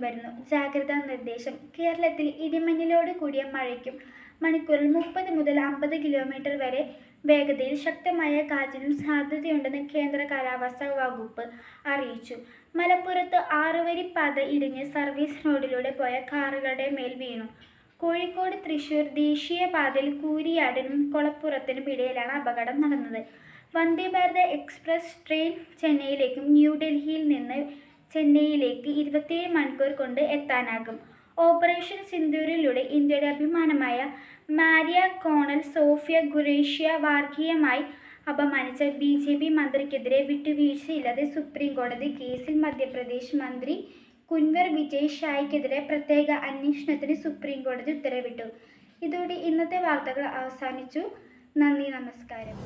വരുന്നു. ജാഗ്രതാ നിർദ്ദേശം. കേരളത്തിൽ ഇടിമിന്നലോട് കൂടിയ മഴയ്ക്കും മണിക്കൂറിൽ 30 മുതൽ 50 കിലോമീറ്റർ വരെ വേഗതയിൽ ശക്തമായ കാറ്റിനും സാധ്യതയുണ്ടെന്ന് കേന്ദ്ര കാലാവസ്ഥാ വകുപ്പ് അറിയിച്ചു. മലപ്പുറത്ത് 6 പാത ഇടിഞ്ഞ് സർവീസ് റോഡിലൂടെ പോയ കാറുകളുടെ മേൽ വീണു. കോഴിക്കോട് തൃശൂർ ദേശീയപാതയിൽ കൂരിയാടിനും കൊളപ്പുറത്തിനും ഇടയിലാണ് അപകടം നടന്നത്. വന്ദേ ഭാരത് എക്സ്പ്രസ് ട്രെയിൻ ചെന്നൈയിലേക്കും ന്യൂഡൽഹിയിൽ നിന്ന് ചെന്നൈയിലേക്ക് 27 മണിക്കൂർ കൊണ്ട് എത്താനാകും. ഓപ്പറേഷൻ സിന്ദൂരിലൂടെ ഇന്ത്യയുടെ അഭിമാനമായ മാരിയ കോണൽ സോഫിയ ഖുറേഷ്യ വർഗീയമായി അപമാനിച്ച BJP മന്ത്രിക്കെതിരെ വിട്ടുവീഴ്ചയില്ലാതെ സുപ്രീംകോടതി കേസിൽ മധ്യപ്രദേശ് മന്ത്രി കുൻവർ വിജയ് ഷായ്ക്കെതിരെ പ്രത്യേക അന്വേഷണത്തിന് സുപ്രീംകോടതി ഉത്തരവിട്ടു. ഇതോടെ ഇന്നത്തെ വാർത്തകൾ അവസാനിച്ചു. നന്ദി, നമസ്കാരം.